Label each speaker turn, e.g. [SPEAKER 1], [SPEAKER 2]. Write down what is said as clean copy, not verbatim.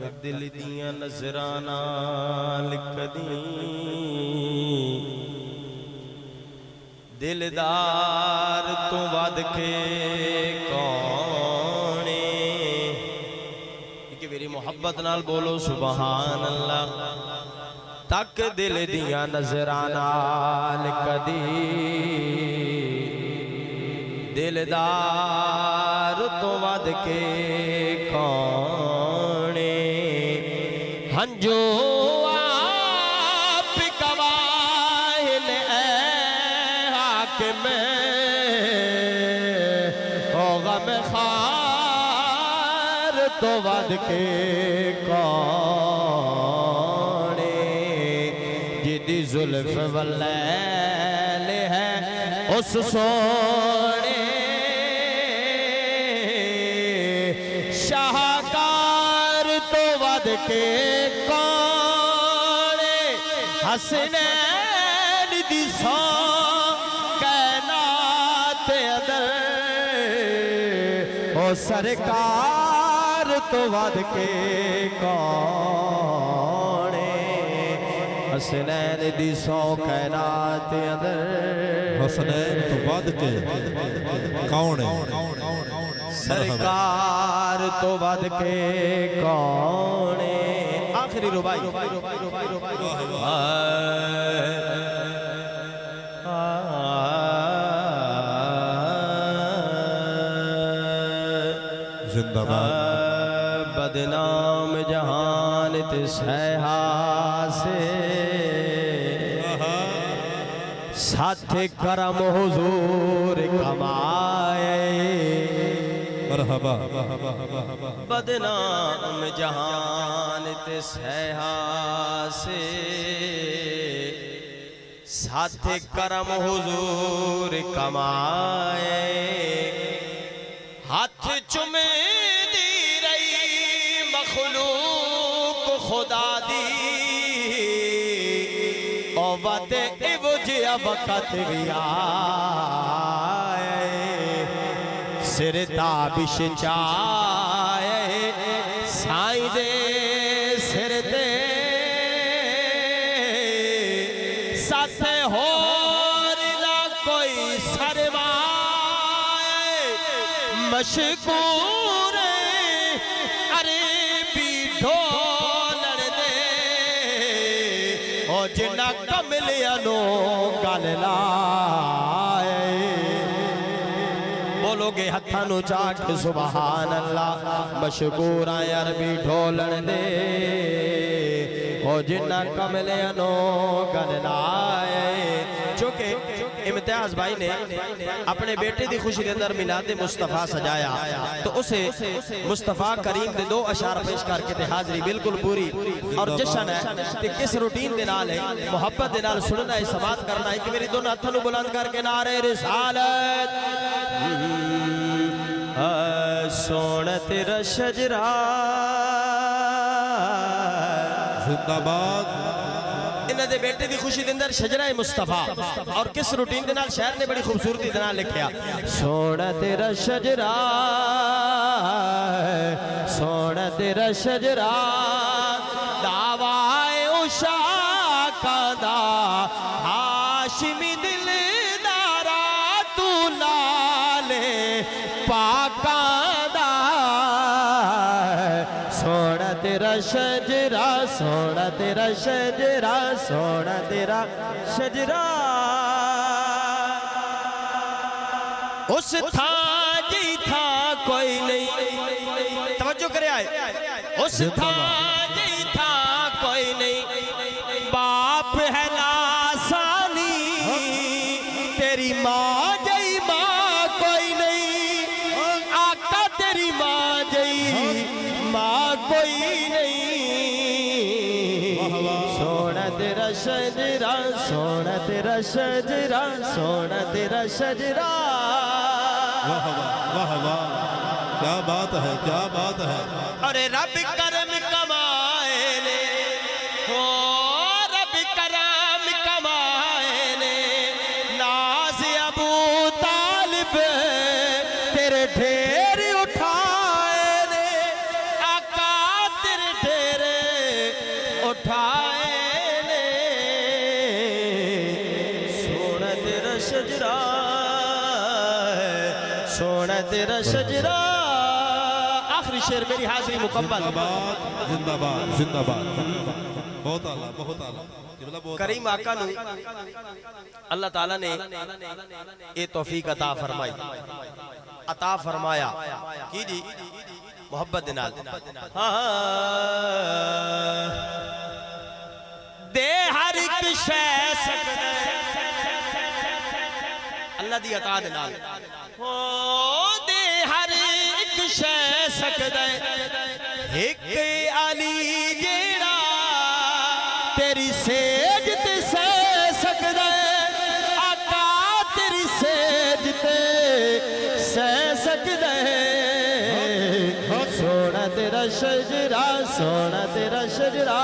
[SPEAKER 1] दिल दियां नज़रां नाल कदी दिलदार तो वध के कौन कि मेरी मोहब्बत नाल बोलो सुभान अल्लाह। तक दिल दियां नज़रां नाल कदी दिलदार तो वध के कौन हंजो आप गवाह ने हाकिम ओ गम खार तो वध के कौन जिदी जुल्फ वलैल है उस सोने शाहकार तो वध के कौन हसनैन दी सौ कैनात अदर ओ सरकार तो वध के कौन हसनैन दी सौ कैनात अदर
[SPEAKER 2] हसनैन तो वध के कौन
[SPEAKER 1] सरकार तो वध के कौन आखिरी रुबाई
[SPEAKER 2] जिंदाबाद
[SPEAKER 1] बदनाम जहान ते सहहा से साथ करम हुजूर कमाए
[SPEAKER 2] मरहबा
[SPEAKER 1] बदनाम जहान ते सहहा से साथ करम हुजूर कमाए हाथ चुमे दी रही मखलूक खुदा दी ओ वते इवजिया वक़्त भी आए सिर ताबिश चाए साईं दे सिर ते सत होर ना कोई सरमाए मशकूर अरे भी ढोलण दे ओ जिन्ना कमलिया नो गल लाए बोलोगे हत्था नु चाक सुभान अल्लाह मशकूर अरबी ढोलण दे ओ जिन्ना कमलिया नो गल लाए। चूंकि इम्तियाज भाई ने अपने बेटे की खुशी के अंदर मिलाद मुस्तफा सजाया तो उसे मुस्तफा करीम के 2 अशार पेश करके ते हाजरी बिल्कुल पूरी और जश्न है ते किस रूटीन दे नाल है मोहब्बत दे नाल सुनना है समात करना है कि मेरी दोनों हाथों को बुलंद करके नारे रिसालत सोना तेरा शजरा
[SPEAKER 2] जिंदाबाद
[SPEAKER 1] इन्हां दे बेटे की खुशी के अंदर शजरा मुस्तफा और किस रूटीन के नाल शायर ने बड़ी खूबसूरती दे नाल लिखा सोना तेरा शजरा सोना तेरा शजरा दावाए उषा का दा हाशिमी दिलदारा तू लाले पाका दा सोना तेरा शजरा सोना तेरा शजरा सोना तेरा शजरा उस था जी था कोई नहीं तवज्जो करे आए उस था जी था कोई नहीं बाप है लासानी तेरी माँ जई माँ कोई नहीं आका तेरी माँ जई माँ कोई नहीं सोना तेरा शजरा सोना तेरा शजरा सोना तेरा शजरा
[SPEAKER 2] वाह वाह वाह क्या बात है क्या बात है।
[SPEAKER 1] अरे रब करम कमाए ने हो रब करम कमाए ने नाज अबू तालिब तेरे ढेर उठाए ने आका तेरे ढेर आखिरी शेर मेरी हाजिरी मुकम्मल।
[SPEAKER 2] जिंदाबाद जिंदाबाद जिंदाबाद। बहुत आला बहुत आला।
[SPEAKER 1] करीम आका नू अल्लाह ताला ने ये तौफीक अता फरमाई, अता फरमाया की जी मोहब्बत दे नाल। दे हर एक शै सकदा अल्लाह दी अता दे नाल। हो दे हर एक शै सकदा एक अली जेड़ा तेरी सेज ते सह सकदा आका तेरी सेज ते सह सकदा सोना तेरा शजरा सोना तेरा शजरा